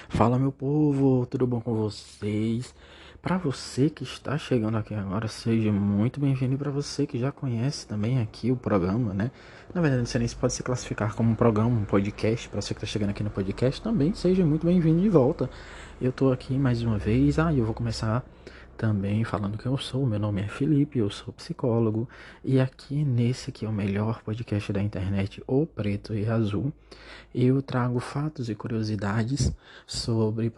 Fala, meu povo, tudo bom com vocês? Para você que está chegando aqui agora, seja muito bem-vindo. E para você que já conhece também aqui o programa, né? Na verdade, não sei nem se pode se classificar como um programa, um podcast. Para você que está chegando aqui no podcast, também seja muito bem-vindo de volta. Eu tô aqui mais uma vez. Eu vou começar também falando quem eu sou. Meu nome é Felipe, eu sou psicólogo. E aqui nesse que é o melhor podcast da internet, o Preto e Azul, eu trago fatos e curiosidades sobre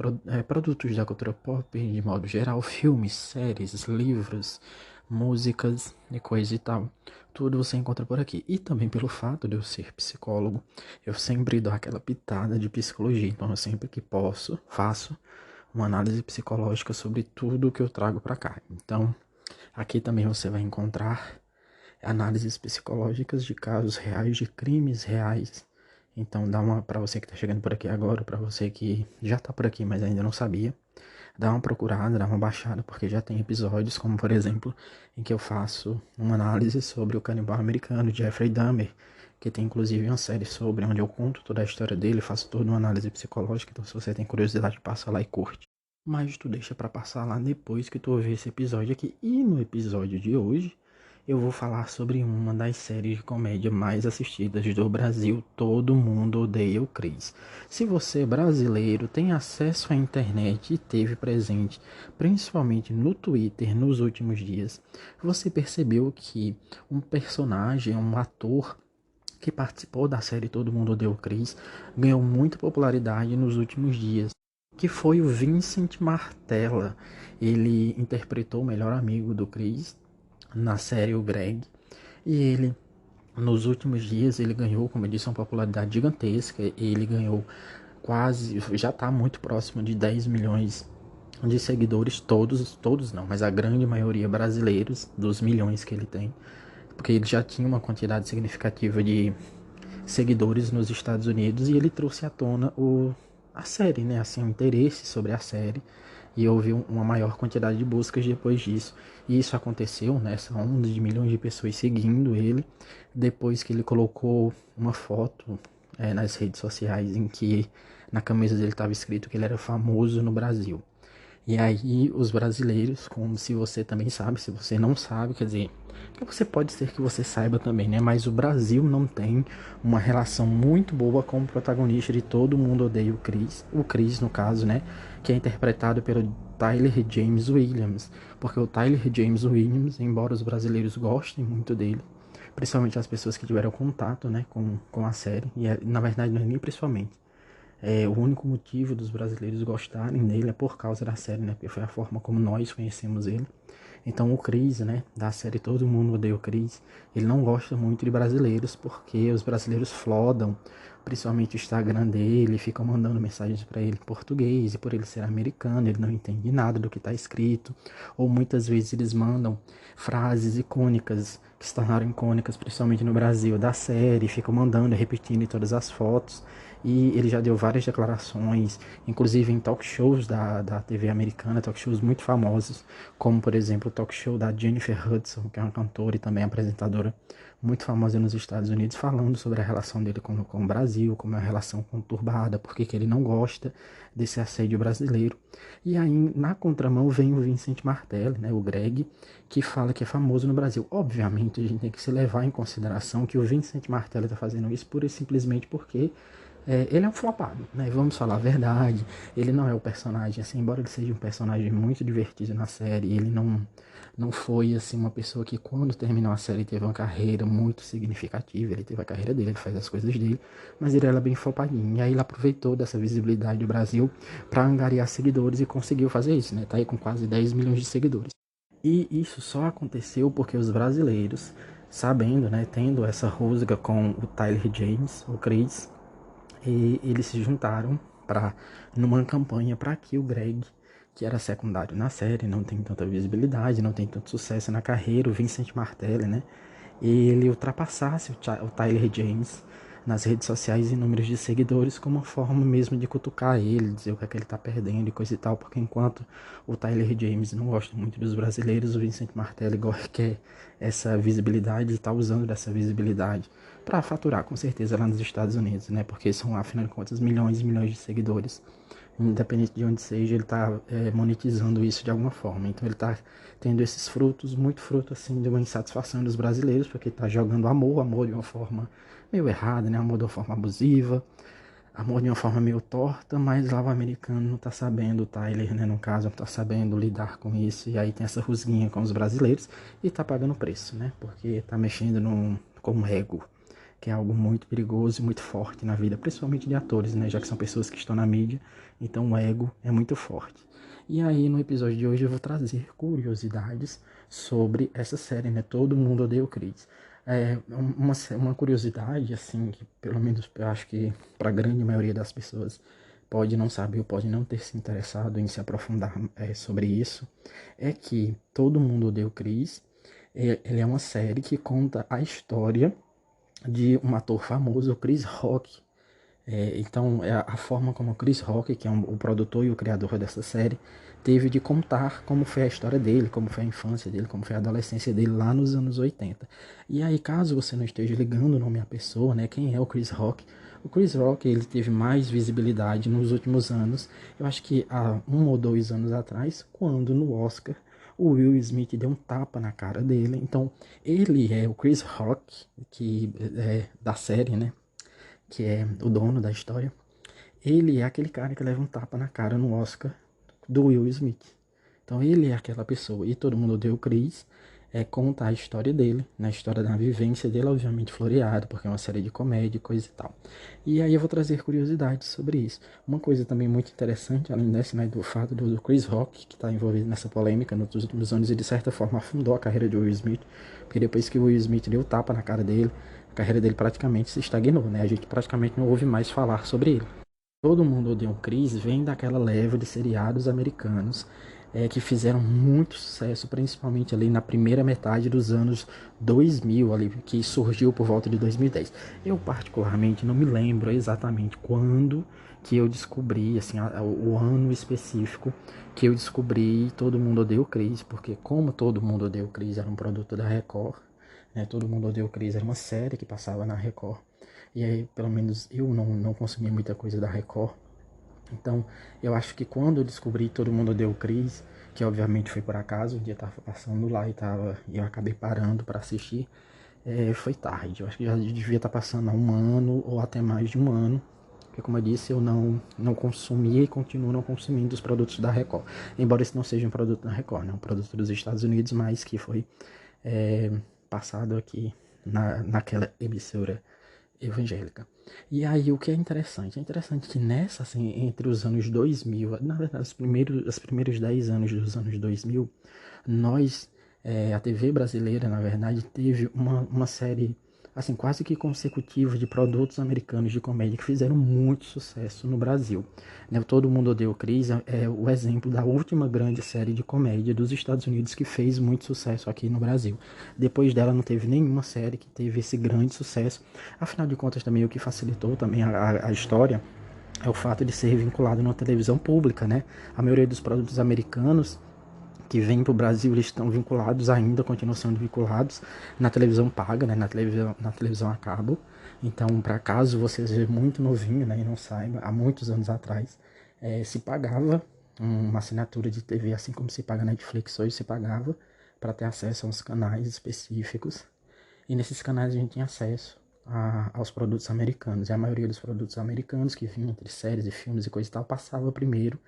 produtos da cultura pop, de modo geral, filmes, séries, livros, músicas e coisa e tal. Tudo você encontra por aqui. E também pelo fato de eu ser psicólogo, eu sempre dou aquela pitada de psicologia. Então, eu sempre que posso, faço uma análise psicológica sobre tudo que eu trago para cá. Então, aqui também você vai encontrar análises psicológicas de casos reais, de crimes reais. Então dá uma, para você que está chegando por aqui agora, para você que já está por aqui, mas ainda não sabia, dá uma procurada, dá uma baixada, porque já tem episódios, como por exemplo, em que eu faço uma análise sobre o canibal americano Jeffrey Dahmer, que tem inclusive uma série sobre, onde eu conto toda a história dele, faço toda uma análise psicológica. Então se você tem curiosidade, passa lá e curte. Mas tu deixa para passar lá depois que tu ouvir esse episódio aqui. E no episódio de hoje eu vou falar sobre uma das séries de comédia mais assistidas do Brasil. Todo mundo odeia o Chris. Se você brasileiro tem acesso à internet e teve presente, principalmente no Twitter nos últimos dias, você percebeu que um personagem, um ator que participou da série Todo Mundo Odeia o Chris, ganhou muita popularidade nos últimos dias, que foi o Vincent Martella. Ele interpretou o melhor amigo do Chris na série O Greg, e ele, nos últimos dias, ele ganhou, como eu disse, uma popularidade gigantesca. Ele ganhou quase, já está muito próximo de 10 milhões de seguidores, todos não, mas a grande maioria brasileiros, dos milhões que ele tem, porque ele já tinha uma quantidade significativa de seguidores nos Estados Unidos, e ele trouxe à tona a série, né? Assim, o interesse sobre a série, e houve uma maior quantidade de buscas depois disso. E isso aconteceu, né? Essa onda de milhões de pessoas seguindo ele, depois que ele colocou uma foto nas redes sociais em que na camisa dele estava escrito que ele era famoso no Brasil. E aí os brasileiros, como se você também sabe, se você não sabe, quer dizer, que você pode ser que você saiba também, né? Mas o Brasil não tem uma relação muito boa com o protagonista de Todo Mundo Odeia o Chris no caso, né? Que é interpretado pelo Tyler James Williams, porque o Tyler James Williams, embora os brasileiros gostem muito dele, principalmente as pessoas que tiveram contato, né, com a série, e na verdade não é nem principalmente, o único motivo dos brasileiros gostarem dele é por causa da série, né? Porque foi a forma como nós conhecemos ele. Então o Chris, né, da série Todo Mundo Odeia o Chris, ele não gosta muito de brasileiros, porque os brasileiros flodam, principalmente o Instagram dele, ficam mandando mensagens para ele em português, e por ele ser americano, ele não entende nada do que está escrito, ou muitas vezes eles mandam frases icônicas, que se tornaram icônicas, principalmente no Brasil, da série, ficam mandando, repetindo em todas as fotos. E ele já deu várias declarações, inclusive em talk shows da TV americana, talk shows muito famosos, como por exemplo o talk show da Jennifer Hudson, que é uma cantora e também apresentadora muito famosa nos Estados Unidos, falando sobre a relação dele com o Brasil, como é uma relação conturbada, porque que ele não gosta desse assédio brasileiro. E aí, na contramão, vem o Vincent Martelli, né, o Greg, que fala que é famoso no Brasil. Obviamente, a gente tem que se levar em consideração que o Vincent Martelli está fazendo isso pura e simplesmente porque ele é um flopado, né? Vamos falar a verdade. Ele não é o personagem, assim, embora ele seja um personagem muito divertido na série, ele não foi, assim, uma pessoa que quando terminou a série teve uma carreira muito significativa. Ele teve a carreira dele, ele faz as coisas dele, mas ele era bem flopadinho. E aí ele aproveitou dessa visibilidade do Brasil para angariar seguidores e conseguiu fazer isso, né? Tá aí com quase 10 milhões de seguidores. E isso só aconteceu porque os brasileiros, sabendo, né, tendo essa rusga com o Tyler James, o Chris, e eles se juntaram para numa campanha para que o Greg, que era secundário na série, não tem tanta visibilidade, não tem tanto sucesso na carreira, o Vincent Martelli, né? Ele ultrapassasse o Tyler James nas redes sociais em números de seguidores, como uma forma mesmo de cutucar ele, dizer o que é que ele tá perdendo e coisa e tal, porque enquanto o Tyler James não gosta muito dos brasileiros, o Vincent Martelli quer essa visibilidade e tá usando dessa visibilidade para faturar com certeza lá nos Estados Unidos, né? Porque são, afinal de contas, milhões e milhões de seguidores. Independente de onde seja, ele está monetizando isso de alguma forma. Então ele está tendo esses frutos, muito fruto assim de uma insatisfação dos brasileiros, porque está jogando amor de uma forma meio errada, né? Amor de uma forma abusiva, amor de uma forma meio torta, mas lá o americano não tá sabendo, o Tyler, né, no caso, não tá sabendo lidar com isso, e aí tem essa rusguinha com os brasileiros, e tá pagando preço, né, porque tá mexendo com o ego, que é algo muito perigoso e muito forte na vida, principalmente de atores, né, já que são pessoas que estão na mídia, então o ego é muito forte. E aí no episódio de hoje eu vou trazer curiosidades sobre essa série, né, Todo Mundo Odeia o Chris. Uma curiosidade, assim, que pelo menos eu acho que para a grande maioria das pessoas pode não saber ou pode não ter se interessado em se aprofundar sobre isso, é que Todo Mundo Odeia o Chris. Ele é uma série que conta a história de um ator famoso, o Chris Rock. Então, a forma como o Chris Rock, que é o produtor e o criador dessa série, teve de contar como foi a história dele, como foi a infância dele, como foi a adolescência dele lá nos anos 80. E aí, caso você não esteja ligando o nome à pessoa, né, quem é o Chris Rock? O Chris Rock, ele teve mais visibilidade nos últimos anos, eu acho que há 1 ou 2 anos atrás, quando no Oscar o Will Smith deu um tapa na cara dele. Então, ele é o Chris Rock, que é da série, né? Que é o dono da história, ele é aquele cara que leva um tapa na cara no Oscar do Will Smith. Então ele é aquela pessoa. E Todo Mundo Odeia o Chris conta a história dele, na história da vivência dele, obviamente floreado, porque é uma série de comédia e coisa e tal. E aí eu vou trazer curiosidades sobre isso. Uma coisa também muito interessante, além dessa, né, do fato do Chris Rock, que está envolvido nessa polêmica nos últimos anos e de certa forma afundou a carreira de Will Smith, porque depois que o Will Smith deu tapa na cara dele, a carreira dele praticamente se estagnou, né? A gente praticamente não ouve mais falar sobre ele. Todo Mundo Odeia o Chris vem daquela leva de seriados americanos que fizeram muito sucesso, principalmente ali na primeira metade dos anos 2000, ali, que surgiu por volta de 2010. Eu particularmente não me lembro exatamente quando que eu descobri, assim, o ano específico que eu descobri Todo Mundo Odeia o Chris, porque como Todo Mundo Odeia o Chris era um produto da Record, né, Todo Mundo Odeia o Chris era uma série que passava na Record, e aí pelo menos eu não consumia muita coisa da Record. Então, eu acho que quando eu descobri Todo Mundo Odeia o Chris, que obviamente foi por acaso, um dia tava passando lá e eu acabei parando para assistir, foi tarde. Eu acho que já devia estar passando há 1 ano ou até mais de 1 ano, porque como eu disse, eu não consumia e continuo não consumindo os produtos da Record. Embora esse não seja um produto da Record, né? Um produto dos Estados Unidos, mas que foi passado aqui naquela emissora evangélica. E aí o que é interessante? É interessante que nessa, assim, entre os anos 2000, na verdade, os primeiros 10 anos dos anos 2000, nós, a TV brasileira, na verdade, teve uma série, assim, quase que consecutiva de produtos americanos de comédia que fizeram muito sucesso no Brasil. Né? Todo Mundo Odeia o Chris é o exemplo da última grande série de comédia dos Estados Unidos que fez muito sucesso aqui no Brasil. Depois dela não teve nenhuma série que teve esse grande sucesso. Afinal de contas, também o que facilitou também a história é o fato de ser vinculado numa televisão pública, né? A maioria dos produtos americanos que vêm para o Brasil, eles estão vinculados ainda, continuam sendo vinculados na televisão paga, né? Na televisão a cabo. Então, para caso você seja muito novinho, né, e não saiba, há muitos anos atrás, se pagava uma assinatura de TV, assim como se paga Netflix hoje, se pagava para ter acesso a uns canais específicos. E nesses canais a gente tinha acesso aos produtos americanos. E a maioria dos produtos americanos que vinham entre séries e filmes e coisa e tal, passava primeiro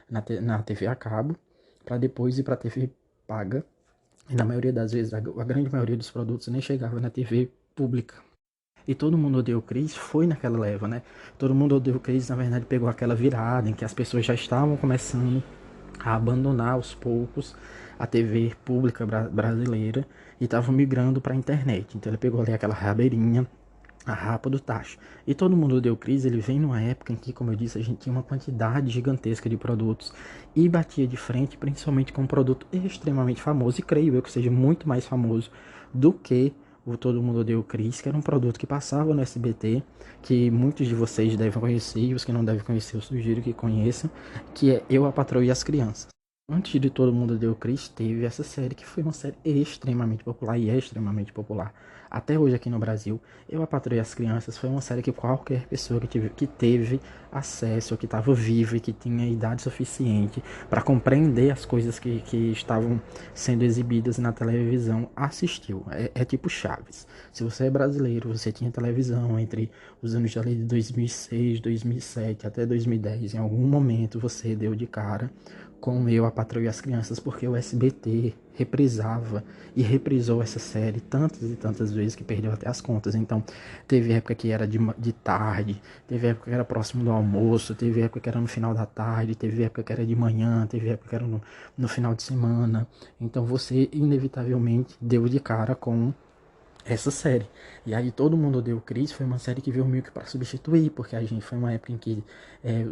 na TV a cabo, para depois ir para a TV paga. E na maioria das vezes, a grande maioria dos produtos nem chegava na TV pública. E Todo Mundo Odeia o Chris foi naquela leva, né? Todo Mundo Odeia o Chris, na verdade, pegou aquela virada em que as pessoas já estavam começando a abandonar aos poucos a TV pública brasileira e estavam migrando para a internet. Então ele pegou ali aquela rabeirinha, a rapa do tacho. E Todo Mundo Odeia o Chris, ele vem numa época em que, como eu disse, a gente tinha uma quantidade gigantesca de produtos e batia de frente, principalmente com um produto extremamente famoso, e creio eu que seja muito mais famoso do que o Todo Mundo Odeia o Chris, que era um produto que passava no SBT, que muitos de vocês devem conhecer, e os que não devem conhecer eu sugiro que conheçam, que é Eu, a Patroa e as Crianças. Antes de Todo Mundo Odeia o Chris, teve essa série que foi uma série extremamente popular e é extremamente popular. até hoje aqui no Brasil. Eu, a Patroa e as Crianças foi uma série que qualquer pessoa que teve acesso, que estava viva e que tinha idade suficiente para compreender as coisas que estavam sendo exibidas na televisão assistiu. É tipo Chaves. Se você é brasileiro, você tinha televisão entre os anos de 2006, 2007 até 2010. Em algum momento você deu de cara com Eu, a Patroa e as Crianças, porque o SBT reprisava e reprisou essa série tantas e tantas vezes que perdeu até as contas. Então, teve época que era de tarde, teve época que era próximo do almoço, teve época que era no final da tarde, teve época que era de manhã, teve época que era no final de semana. Então, você inevitavelmente deu de cara com essa série. E aí Todo Mundo Odeia o Chris foi uma série que veio meio que para substituir, porque a gente foi uma época em que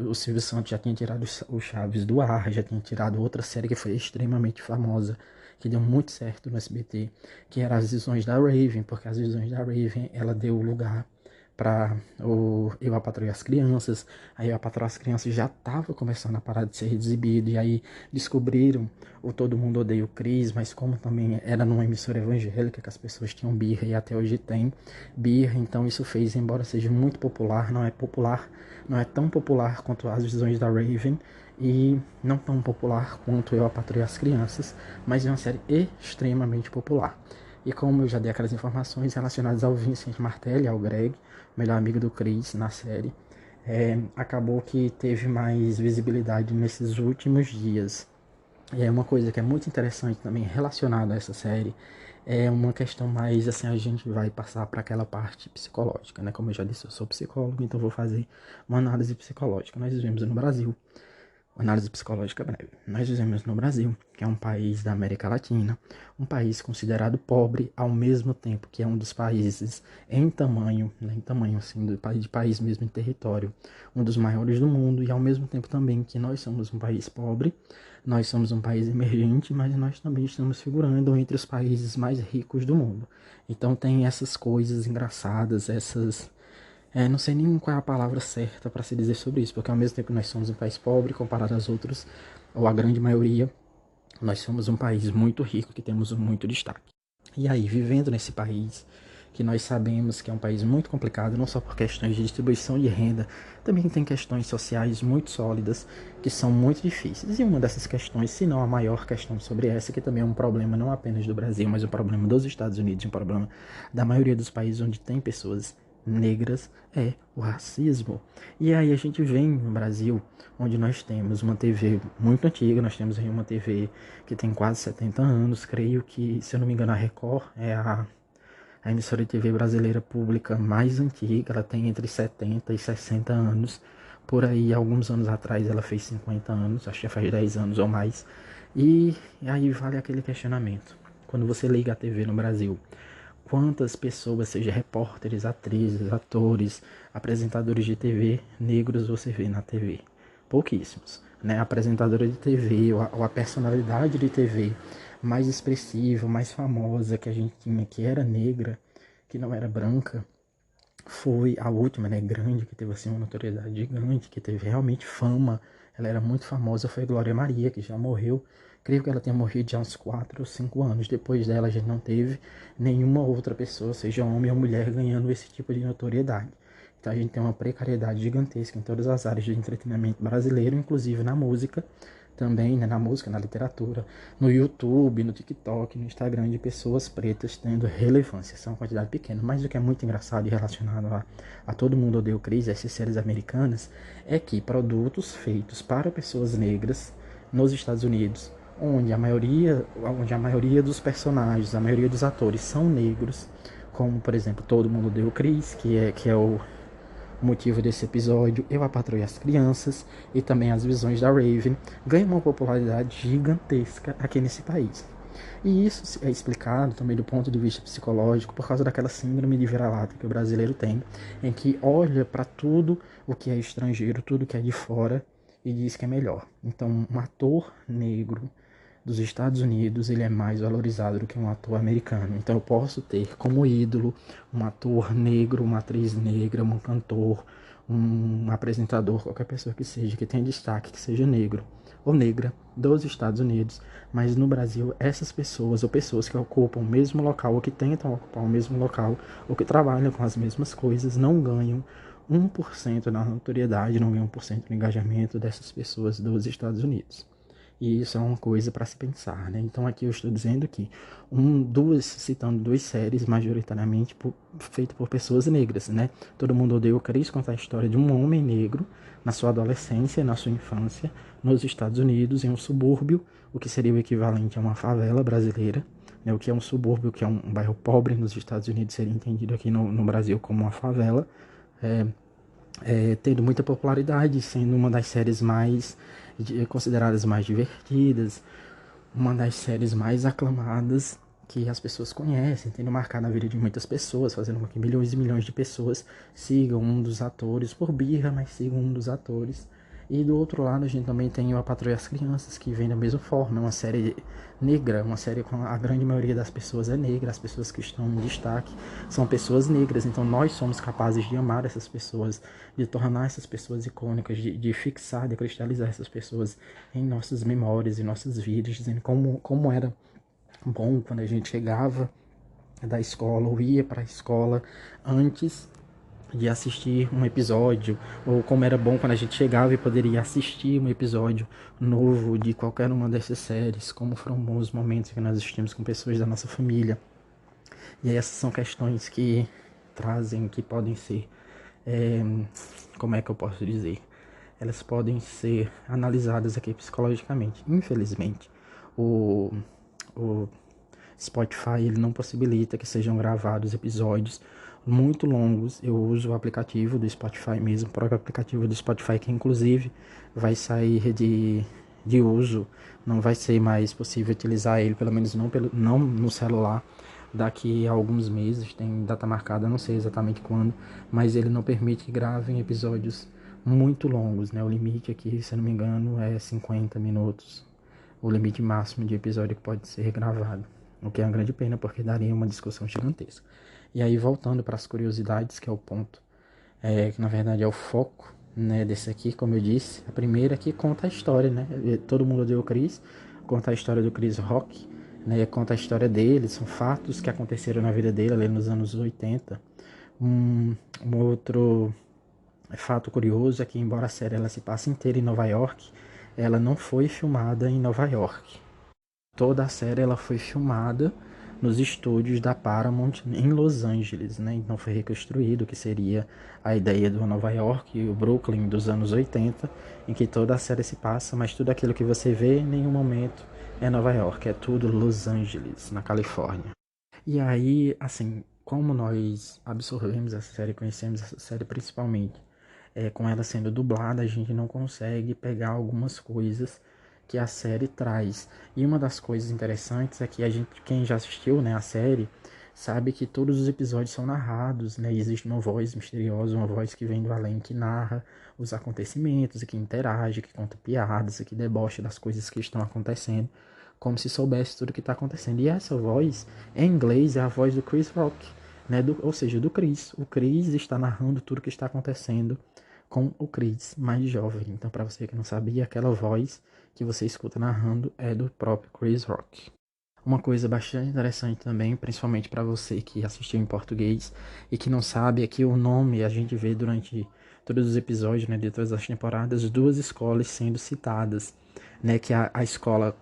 o Silvio Santos já tinha tirado o Chaves do ar, já tinha tirado outra série que foi extremamente famosa, que deu muito certo no SBT, que era As Visões da Raven, porque As Visões da Raven, ela deu lugar para o Eu, a Patroa e as Crianças. Aí a Patroa e as Crianças já estava começando a parar de ser exibido, e aí descobriram o Todo Mundo Odeia o Chris, mas como também era numa emissora evangélica que as pessoas tinham birra, e até hoje tem birra, então isso fez, embora seja muito popular, não é tão popular quanto As Visões da Raven, e não tão popular quanto Eu, a Patroa e as Crianças, mas é uma série extremamente popular. E como eu já dei aquelas informações relacionadas ao Vincent Martelli, ao Greg, melhor amigo do Chris na série, acabou que teve mais visibilidade nesses últimos dias. E é uma coisa que é muito interessante também relacionada a essa série, é uma questão mais assim, a gente vai passar para aquela parte psicológica, né? Como eu já disse, eu sou psicólogo, então vou fazer uma análise psicológica. Nós vivemos no Brasil, análise psicológica breve. Nós vivemos no Brasil, que é um país da América Latina, um país considerado pobre, ao mesmo tempo que é um dos países em tamanho, né, em tamanho assim, de país mesmo em território, um dos maiores do mundo, e ao mesmo tempo também que nós somos um país pobre, nós somos um país emergente, mas nós também estamos figurando entre os países mais ricos do mundo. Então tem essas coisas engraçadas, não sei nem qual é a palavra certa para se dizer sobre isso, porque ao mesmo tempo que nós somos um país pobre comparado aos outros, ou a grande maioria, nós somos um país muito rico que temos muito destaque. E aí, vivendo nesse país, que nós sabemos que é um país muito complicado, não só por questões de distribuição de renda, também tem questões sociais muito sólidas, que são muito difíceis. E uma dessas questões, se não a maior questão sobre essa, que também é um problema não apenas do Brasil, mas um problema dos Estados Unidos, um problema da maioria dos países onde tem pessoas negras, é o racismo. E aí a gente vem no Brasil, onde nós temos uma TV muito antiga, nós temos aí uma TV que tem quase 70 anos, creio que, se eu não me engano, a Record é a emissora de TV brasileira pública mais antiga, ela tem entre 70 e 60 anos, por aí, alguns anos atrás ela fez 50 anos, acho que já faz 10 anos ou mais, e aí vale aquele questionamento, quando você liga a TV no Brasil, quantas pessoas, seja repórteres, atrizes, atores, apresentadores de TV negros você vê na TV? Pouquíssimos, né? A apresentadora de TV ou a personalidade de TV mais expressiva, mais famosa que a gente tinha, que era negra, que não era branca, foi a última, né, grande, que teve assim uma notoriedade gigante, que teve realmente fama, ela era muito famosa, foi Glória Maria, que já morreu, creio que ela tenha morrido já uns 4 ou 5 anos, depois dela a gente não teve nenhuma outra pessoa, seja homem ou mulher, ganhando esse tipo de notoriedade. Então a gente tem uma precariedade gigantesca em todas as áreas de entretenimento brasileiro, inclusive na música, também, né, na música, na literatura, no YouTube, no TikTok, no Instagram, de pessoas pretas tendo relevância. Essa é uma quantidade pequena, mas o que é muito engraçado e relacionado a Todo Mundo Odeia o Chris, essas séries americanas, é que produtos feitos para pessoas negras nos Estados Unidos, onde a maioria dos personagens, a maioria dos atores são negros, como, por exemplo, Todo Mundo Odeia o Chris, que é o motivo desse episódio, Eu, a Patroa e as Crianças, e também As Visões da Raven, ganham uma popularidade gigantesca aqui nesse país. E isso é explicado também do ponto de vista psicológico por causa daquela síndrome de vira-lata que o brasileiro tem, em que olha para tudo o que é estrangeiro, tudo que é de fora, e diz que é melhor. Então, um ator negro dos Estados Unidos, ele é mais valorizado do que um ator americano. Então eu posso ter como ídolo um ator negro, uma atriz negra, um cantor, um apresentador, qualquer pessoa que seja, que tenha destaque, que seja negro. ou negra dos Estados Unidos, mas no Brasil essas pessoas ou pessoas que ocupam o mesmo local ou que tentam ocupar o mesmo local ou que trabalham com as mesmas coisas não ganham 1% na notoriedade, não ganham 1% no engajamento dessas pessoas dos Estados Unidos. E isso é uma coisa para se pensar, né? Então aqui eu estou dizendo que citando duas séries majoritariamente feitas por pessoas negras, né? Todo Mundo Odeia o Chris conta a história de um homem negro na sua adolescência, na sua infância, nos Estados Unidos, em um subúrbio, o que seria o equivalente a uma favela brasileira, né? O que é um subúrbio, que é um bairro pobre nos Estados Unidos, seria entendido aqui no Brasil como uma favela. Tendo muita popularidade, sendo uma das séries mais consideradas mais divertidas, uma das séries mais aclamadas que as pessoas conhecem, tendo marcado a vida de muitas pessoas, fazendo com que milhões e milhões de pessoas sigam um dos atores, por birra, mas sigam um dos atores. E do outro lado a gente também tem o A Patroa e as Crianças, que vem da mesma forma, é uma série negra, uma série com a grande maioria das pessoas é negra, as pessoas que estão em destaque são pessoas negras, então nós somos capazes de amar essas pessoas, de tornar essas pessoas icônicas, de fixar, de cristalizar essas pessoas em nossas memórias, em nossas vidas, dizendo como era bom quando a gente chegava da escola ou ia para a escola antes de assistir um episódio, ou como era bom quando a gente chegava e poderia assistir um episódio novo de qualquer uma dessas séries, como foram bons momentos que nós assistimos com pessoas da nossa família. E aí essas são questões que trazem, que podem ser, como é que eu posso dizer? Elas podem ser analisadas aqui psicologicamente. Infelizmente, o Spotify ele não possibilita que sejam gravados episódios muito longos. Eu uso o aplicativo do Spotify mesmo, o próprio aplicativo do Spotify, que inclusive vai sair de uso, não vai ser mais possível utilizar ele, pelo menos não no celular, daqui a alguns meses, tem data marcada, não sei exatamente quando, mas ele não permite que gravem episódios muito longos, né? O limite aqui, se eu não me engano, é 50 minutos, o limite máximo de episódio que pode ser gravado. O que é uma grande pena, porque daria uma discussão gigantesca. E aí, voltando para as curiosidades, que é o ponto, que na verdade é o foco, né, desse aqui, como eu disse. A primeira que conta a história, né? Todo Mundo Odeia o Chris, conta a história do Chris Rock, né? Conta a história dele, são fatos que aconteceram na vida dele ali nos anos 80. Um outro fato curioso é que, embora a série ela se passe inteira em Nova York, ela não foi filmada em Nova York. Toda a série ela foi filmada nos estúdios da Paramount em Los Angeles, né? Então foi reconstruído o que seria a ideia do Nova York e o Brooklyn dos anos 80, em que toda a série se passa, mas tudo aquilo que você vê em nenhum momento é Nova York, é tudo Los Angeles, na Califórnia. E aí, assim, como nós absorvemos essa série, conhecemos essa série principalmente com ela sendo dublada, a gente não consegue pegar algumas coisas que a série traz. E uma das coisas interessantes é que quem já assistiu, né, a série, sabe que todos os episódios são narrados, né? Existe uma voz misteriosa, uma voz que vem do além, que narra os acontecimentos, que interage, que conta piadas, que debocha das coisas que estão acontecendo, como se soubesse tudo o que está acontecendo. E essa voz, em inglês, é a voz do Chris Rock, né? Ou seja, do Chris. O Chris está narrando tudo o que está acontecendo com o Chris mais jovem. Então, para você que não sabia, aquela voz que você escuta narrando é do próprio Chris Rock. Uma coisa bastante interessante também, principalmente para você que assistiu em português e que não sabe, é que o nome a gente vê durante todos os episódios, né, de todas as temporadas, duas escolas sendo citadas, né, que é a escola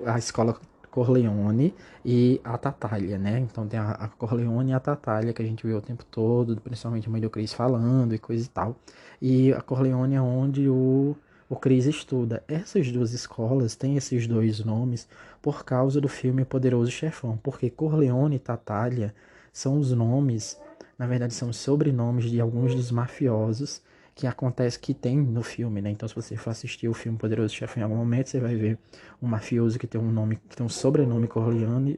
a escola Corleone e a Tatália, né? Então tem a Corleone e a Tatália que a gente vê o tempo todo, principalmente a mãe do Chris falando e coisa e tal. E a Corleone é onde o Chris estuda. Essas duas escolas têm esses dois nomes por causa do filme Poderoso Chefão, porque Corleone e Tatália são os nomes, na verdade são os sobrenomes de alguns dos mafiosos que acontece, que tem no filme, né? Então, se você for assistir o filme Poderoso Chefão em algum momento, você vai ver um mafioso que tem um nome, que tem um sobrenome Corleone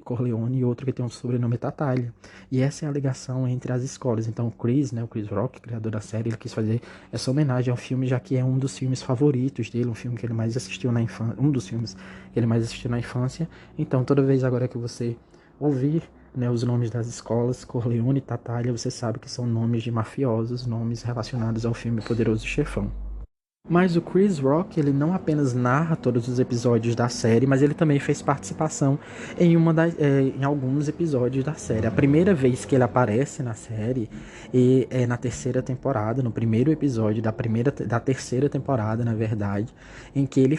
e outro que tem um sobrenome Tatália. E essa é a ligação entre as escolas. Então, o Chris, né, o Chris Rock, criador da série, ele quis fazer essa homenagem ao filme, já que é um dos filmes favoritos dele, um filme que ele mais assistiu na infância, um dos filmes que ele mais assistiu na infância. Então, toda vez agora que você ouvir, né, os nomes das escolas, Corleone e Tatália, você sabe que são nomes de mafiosos, nomes relacionados ao filme Poderoso Chefão. Mas o Chris Rock, ele não apenas narra todos os episódios da série, mas ele também fez participação em alguns episódios da série. A primeira vez que ele aparece na série é na terceira temporada, no primeiro episódio da terceira temporada, na verdade, em que ele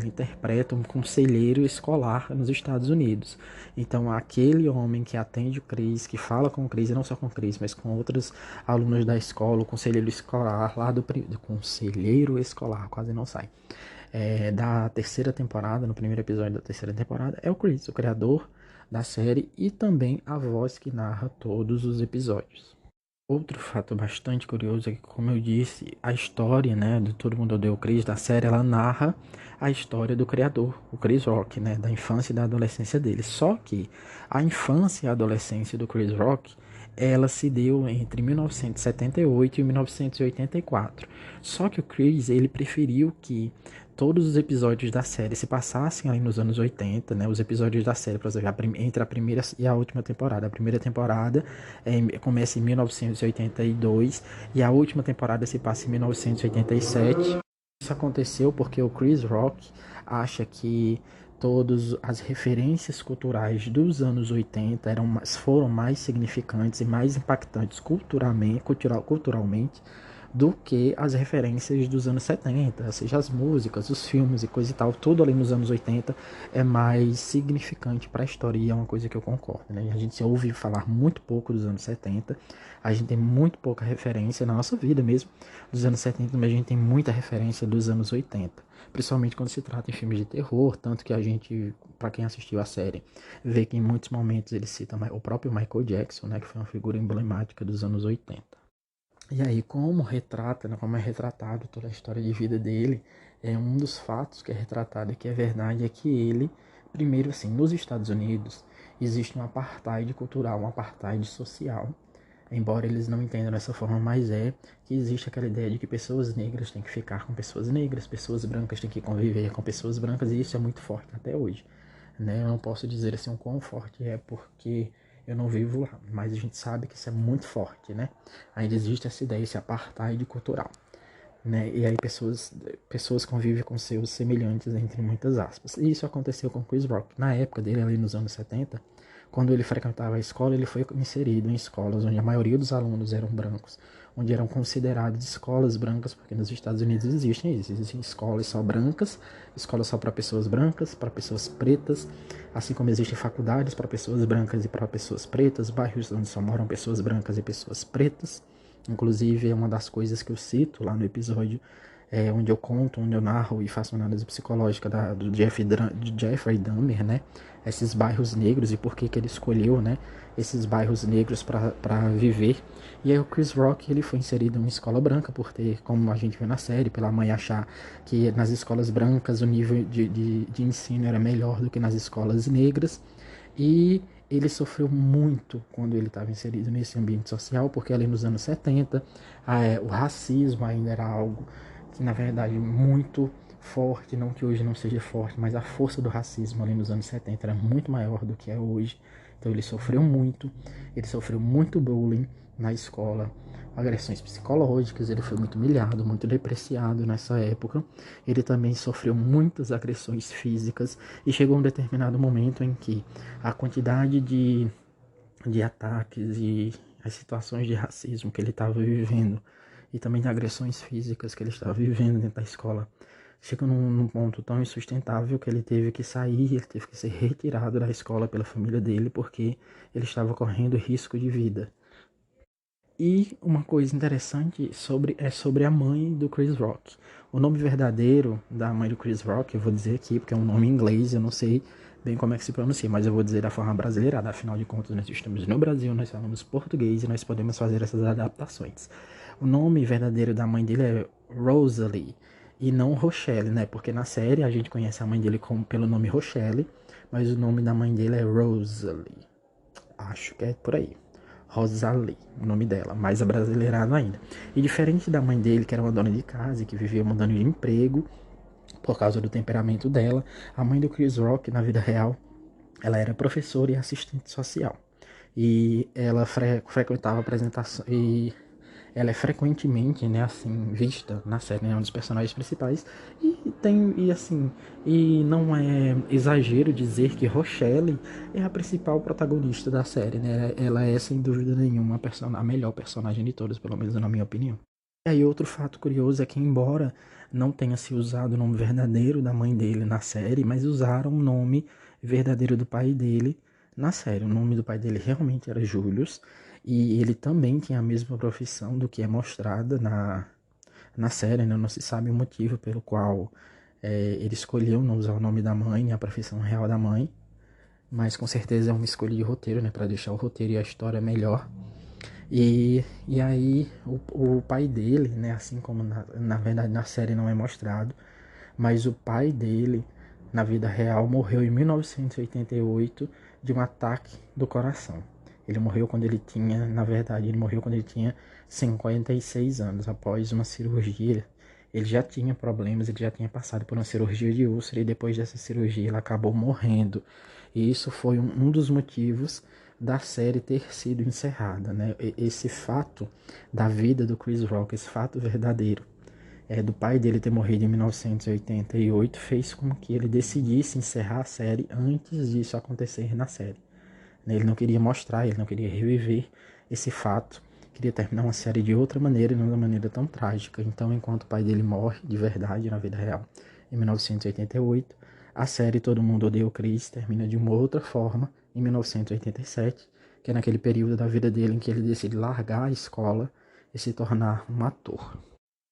interpreta um conselheiro escolar nos Estados Unidos. Então, aquele homem que atende o Chris, que fala com o Chris, e não só com o Chris, mas com outros alunos da escola, o conselheiro escolar lá do conselheiro escolar, quase não sai. Da terceira temporada, no primeiro episódio da terceira temporada, é o Chris, o criador da série e também a voz que narra todos os episódios. Outro fato bastante curioso é que, como eu disse, a história, né, do Todo Mundo Odeia o Chris, da série, ela narra a história do criador, o Chris Rock, né, da infância e da adolescência dele. Só que a infância e a adolescência do Chris Rock, ela se deu entre 1978 e 1984. Só que o Chris, ele preferiu que todos os episódios da série se passassem ali nos anos 80, né? Os episódios da série, por exemplo, entre a primeira e a última temporada. A primeira temporada começa em 1982 e a última temporada se passa em 1987. Isso aconteceu porque o Chris Rock acha que todas as referências culturais dos anos 80 foram mais significantes e mais impactantes culturalmente do que as referências dos anos 70, seja as músicas, os filmes e coisa e tal, tudo ali nos anos 80 é mais significante para a história e é uma coisa que eu concordo, né? A gente ouve falar muito pouco dos anos 70, a gente tem muito pouca referência na nossa vida mesmo dos anos 70, mas a gente tem muita referência dos anos 80, principalmente quando se trata em filmes de terror, tanto que a gente, para quem assistiu a série, vê que em muitos momentos ele cita o próprio Michael Jackson, né, que foi uma figura emblemática dos anos 80. E aí, como é retratado toda a história de vida dele, um dos fatos que é retratado e que é verdade é que ele, primeiro assim, nos Estados Unidos, existe um apartheid cultural, um apartheid social. Embora eles não entendam dessa forma, mas que existe aquela ideia de que pessoas negras têm que ficar com pessoas negras, pessoas brancas têm que conviver com pessoas brancas, e isso é muito forte até hoje, né? Eu não posso dizer assim o quão forte é porque eu não vivo lá, mas a gente sabe que isso é muito forte, né? Ainda existe essa ideia, esse apartheid cultural, né? E aí pessoas convivem com seus semelhantes, entre muitas aspas. E isso aconteceu com Chris Rock. Na época dele, ali nos anos 70, quando ele frequentava a escola, ele foi inserido em escolas onde a maioria dos alunos eram brancos, onde eram consideradas escolas brancas, porque nos Estados Unidos existem isso, existem escolas só brancas, escolas só para pessoas brancas, para pessoas pretas, assim como existem faculdades para pessoas brancas e para pessoas pretas, bairros onde só moram pessoas brancas e pessoas pretas. Inclusive, é uma das coisas que eu cito lá no episódio onde eu conto, onde eu narro e faço uma análise psicológica do Jeffrey Dahmer, né? Esses bairros negros e por que ele escolheu, né? Esses bairros negros para viver. E aí o Chris Rock, ele foi inserido em uma escola branca por ter, como a gente vê na série, pela mãe achar que nas escolas brancas o nível de ensino era melhor do que nas escolas negras. E ele sofreu muito quando ele estava inserido nesse ambiente social, porque ali nos anos 70, o racismo ainda era algo que, na verdade, muito forte, não que hoje não seja forte, mas a força do racismo ali nos anos 70 era muito maior do que é hoje. Então ele sofreu muito bullying na escola, agressões psicológicas, ele foi muito humilhado, muito depreciado nessa época. Ele também sofreu muitas agressões físicas e chegou um determinado momento em que a quantidade de ataques e as situações de racismo que ele estava vivendo e também de agressões físicas que ele estava vivendo dentro da escola chegou num ponto tão insustentável que ele teve que sair, ele teve que ser retirado da escola pela família dele porque ele estava correndo risco de vida. E uma coisa interessante é sobre a mãe do Chris Rock. O nome verdadeiro da mãe do Chris Rock, eu vou dizer aqui, porque é um nome em inglês, eu não sei bem como é que se pronuncia, mas eu vou dizer da forma brasileirada. Afinal de contas, nós estamos no Brasil, nós falamos português e nós podemos fazer essas adaptações. O nome verdadeiro da mãe dele é Rosalie, e não Rochelle, né? Porque na série a gente conhece a mãe dele pelo nome Rochelle, mas o nome da mãe dele é Rosalie. Acho que é por aí. Rosalie, o nome dela, mais abrasileirado ainda. E diferente da mãe dele, que era uma dona de casa e que vivia mudando de emprego por causa do temperamento dela, a mãe do Chris Rock, na vida real, ela era professora e assistente social. E ela frequentava apresentação e ela é frequentemente, né, assim, vista na série, né, um dos personagens principais, e não é exagero dizer que Rochelle é a principal protagonista da série, né, ela é, sem dúvida nenhuma, a melhor personagem de todas, pelo menos na minha opinião. E aí outro fato curioso é que, embora não tenha se usado o nome verdadeiro da mãe dele na série, mas usaram o nome verdadeiro do pai dele na série. O nome do pai dele realmente era Julius, e ele também tinha a mesma profissão do que é mostrada na série, né? Não se sabe o motivo pelo qual ele escolheu não usar o nome da mãe, a profissão real da mãe, mas com certeza é uma escolha de roteiro, né? Para deixar o roteiro e a história melhor. E aí o pai dele, né, assim como na verdade na série não é mostrado, mas o pai dele, na vida real, morreu em 1988 de um ataque do coração. Ele morreu quando ele tinha, na verdade, ele morreu quando ele tinha 56 anos, após uma cirurgia. Ele já tinha problemas, ele já tinha passado por uma cirurgia de úlcera e depois dessa cirurgia ele acabou morrendo. E isso foi um dos motivos da série ter sido encerrada, né? Esse fato da vida do Chris Rock, esse fato verdadeiro, do pai dele ter morrido em 1988, fez com que ele decidisse encerrar a série antes disso acontecer na série. Ele não queria mostrar, ele não queria reviver esse fato, queria terminar uma série de outra maneira e não de uma maneira tão trágica. Então, enquanto o pai dele morre de verdade na vida real, em 1988, a série Todo Mundo Odeia o Chris termina de uma outra forma em 1987, que é naquele período da vida dele em que ele decide largar a escola e se tornar um ator.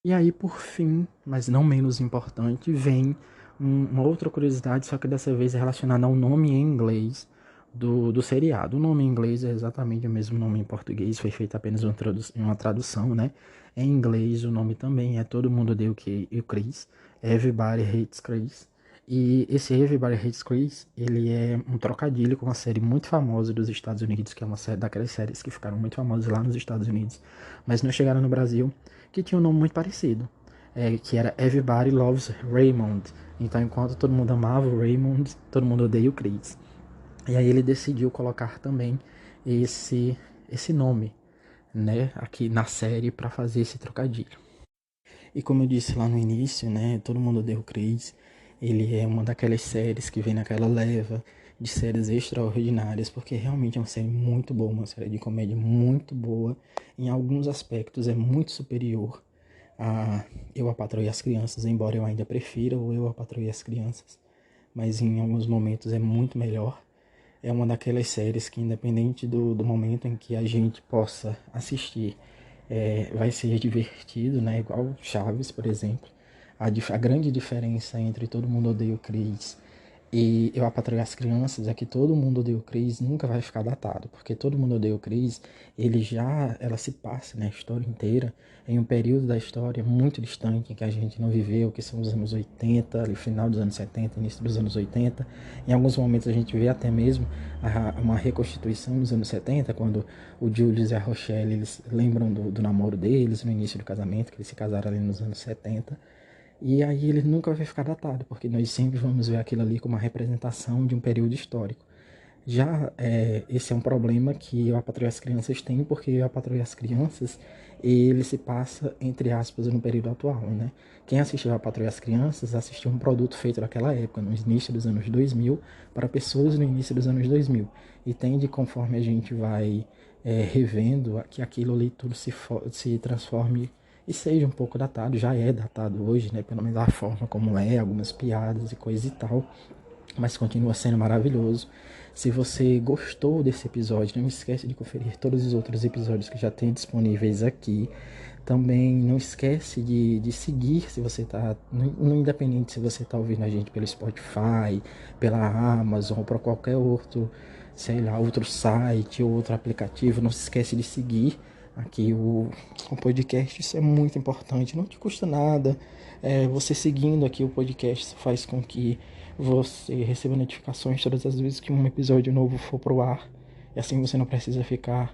E aí, por fim, mas não menos importante, vem uma outra curiosidade, só que dessa vez é relacionada ao nome em inglês do seriado. O nome em inglês é exatamente o mesmo nome em português, foi feita apenas uma tradução, né? Em inglês o nome também é Todo Mundo Odeia o Chris, Everybody Hates Chris. E esse Everybody Hates Chris, ele é um trocadilho com uma série muito famosa dos Estados Unidos, que é uma série daquelas séries que ficaram muito famosas lá nos Estados Unidos, mas não chegaram no Brasil, que tinha um nome muito parecido, que era Everybody Loves Raymond. Então, enquanto todo mundo amava o Raymond, todo mundo odeia o Chris. E aí ele decidiu colocar também esse nome, né, aqui na série para fazer esse trocadilho. E como eu disse lá no início, né, Todo Mundo Odeia o Chris, ele é uma daquelas séries que vem naquela leva de séries extraordinárias, porque realmente é uma série muito boa, uma série de comédia muito boa. Em alguns aspectos é muito superior a Eu, a Patroa e as Crianças, embora eu ainda prefira o Eu, a Patroa e as Crianças, mas em alguns momentos é muito melhor. É uma daquelas séries que, independente do momento em que a gente possa assistir, vai ser divertido, né? Igual Chaves, por exemplo. A grande diferença entre Todo Mundo Odeia o Chris e Eu, a Patroa e as Crianças é que Todo Mundo Odeia o Chris nunca vai ficar datado, porque Todo Mundo Odeia o Chris, ela se passa, né, a história inteira em um período da história muito distante em que a gente não viveu, que são os anos 80, ali, final dos anos 70, início dos anos 80. Em alguns momentos a gente vê até mesmo uma reconstituição dos anos 70, quando o Julius e a Rochelle, eles lembram do namoro deles, no início do casamento, que eles se casaram ali nos anos 70. E aí ele nunca vai ficar datado, porque nós sempre vamos ver aquilo ali como uma representação de um período histórico. Já esse é um problema que Eu, a Patroa e as Crianças tem, porque Eu, a Patroa e as Crianças, ele se passa, entre aspas, no período atual, né? Quem assistiu A Patroa e as Crianças assistiu um produto feito naquela época, no início dos anos 2000, para pessoas no início dos anos 2000. E tende, conforme a gente vai revendo, que aquilo ali tudo se transforme e seja um pouco datado, já é datado hoje, né? Pelo menos a forma como algumas piadas e coisa e tal, mas continua sendo maravilhoso. Se você gostou desse episódio, não esquece de conferir todos os outros episódios que já tem disponíveis aqui. Também não esquece de seguir, se você está, independente se você está ouvindo a gente pelo Spotify, pela Amazon ou por qualquer outro, sei lá, outro site ou outro aplicativo, não se esquece de seguir aqui o podcast. Isso é muito importante, não te custa nada. Você seguindo aqui o podcast faz com que você receba notificações todas as vezes que um episódio novo for pro ar, e assim você não precisa ficar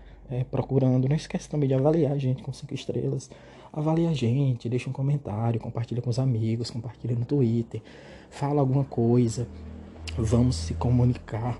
procurando. Não esquece também de avaliar a gente com 5 estrelas. Avalia a gente, deixa um comentário, compartilha com os amigos, compartilha no Twitter, fala alguma coisa, vamos se comunicar,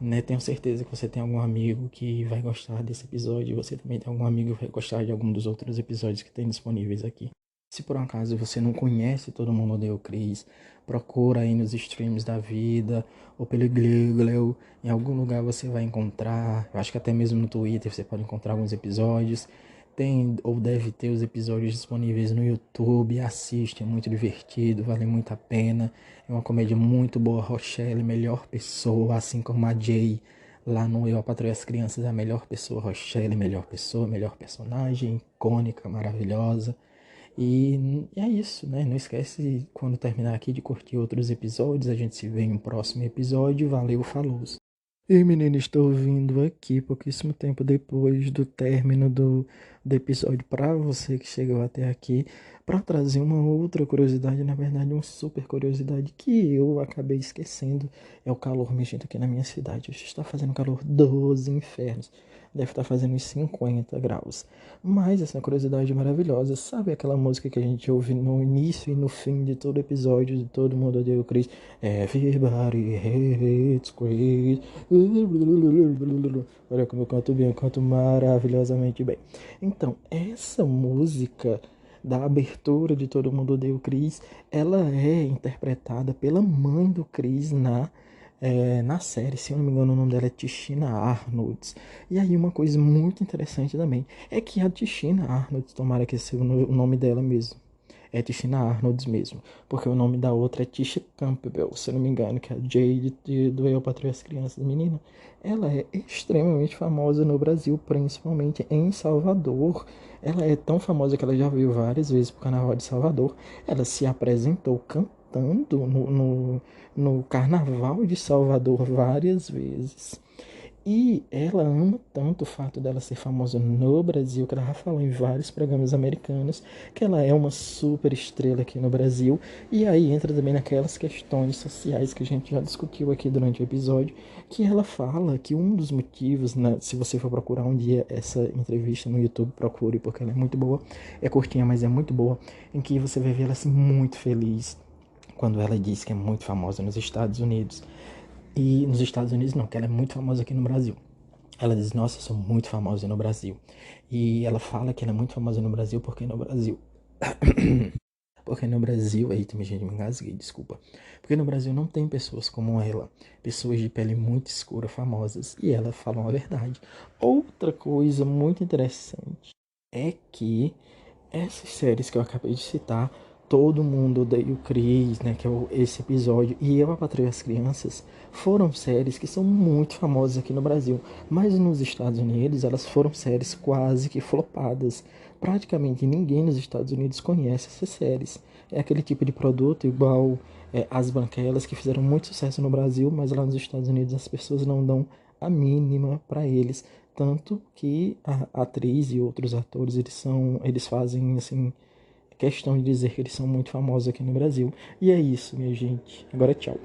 né? Tenho certeza que você tem algum amigo que vai gostar desse episódio. Você também tem algum amigo que vai gostar de algum dos outros episódios que tem disponíveis aqui. Se por um acaso você não conhece Todo Mundo Odeia o Chris, procura aí nos streams da vida, ou pelo Google, em algum lugar você vai encontrar. Eu acho que até mesmo no Twitter você pode encontrar alguns episódios. Tem ou deve ter os episódios disponíveis no YouTube. Assiste, é muito divertido, vale muito a pena. É uma comédia muito boa. Rochelle, melhor pessoa, assim como a Jay lá no Eu, a Patroa e as Crianças, é a melhor pessoa. Rochelle, melhor pessoa, melhor personagem, icônica, maravilhosa. E é isso, né? Não esquece, quando terminar aqui, de curtir outros episódios. A gente se vê em um próximo episódio. Valeu, falou! E menino, estou vindo aqui pouquíssimo tempo depois do término do episódio para você que chegou até aqui, para trazer uma outra curiosidade, na verdade uma super curiosidade que eu acabei esquecendo. É o calor, minha gente, aqui na minha cidade. Hoje está fazendo calor dos infernos. Deve estar fazendo uns 50 graus. Mas essa curiosidade maravilhosa, sabe aquela música que a gente ouve no início e no fim de todo episódio de Todo Mundo Odeia o Chris? Everybody hates Chris. Olha como eu canto bem, eu canto maravilhosamente bem. Então, essa música da abertura de Todo Mundo Odeia o Chris, ela é interpretada pela mãe do Chris na série. Se eu não me engano, o nome dela é Tichina Arnolds. E aí, uma coisa muito interessante também é que a Tichina Arnolds, tomara que esse seja o nome dela mesmo, é Tichina Arnolds mesmo, porque o nome da outra é Tisha Campbell, se eu não me engano, que é a Jade do Eu, Patroa e as Crianças. Menina, ela é extremamente famosa no Brasil, principalmente em Salvador. Ela é tão famosa que ela já veio várias vezes pro Carnaval de Salvador. Ela se apresentou cantando no Carnaval de Salvador várias vezes. E ela ama tanto o fato dela ser famosa no Brasil, que ela já falou em vários programas americanos, que ela é uma super estrela aqui no Brasil. E aí entra também naquelas questões sociais que a gente já discutiu aqui durante o episódio, que ela fala que um dos motivos, né, se você for procurar um dia essa entrevista no YouTube, procure, porque ela é muito boa, é curtinha, mas é muito boa, em que você vai ver ela assim muito feliz quando ela diz que é muito famosa nos Estados Unidos. E nos Estados Unidos não, que ela é muito famosa aqui no Brasil. Ela diz, nossa, eu sou muito famosa no Brasil. E ela fala que ela é muito famosa no Brasil porque no Brasil... Porque no Brasil... Eita, minha gente, me engasguei, desculpa. Porque no Brasil não tem pessoas como ela. Pessoas de pele muito escura, famosas. E ela fala a verdade. Outra coisa muito interessante é que essas séries que eu acabei de citar, Todo Mundo Odeia o Chris, né, que é esse episódio, e Eu, a Patroa e as Crianças, foram séries que são muito famosas aqui no Brasil, mas nos Estados Unidos elas foram séries quase que flopadas. Praticamente ninguém nos Estados Unidos conhece essas séries. É aquele tipo de produto igual As Branquelas, que fizeram muito sucesso no Brasil, mas lá nos Estados Unidos as pessoas não dão a mínima para eles. Tanto que a atriz e outros atores, eles fazem assim questão de dizer que eles são muito famosos aqui no Brasil. E é isso, minha gente. Agora tchau.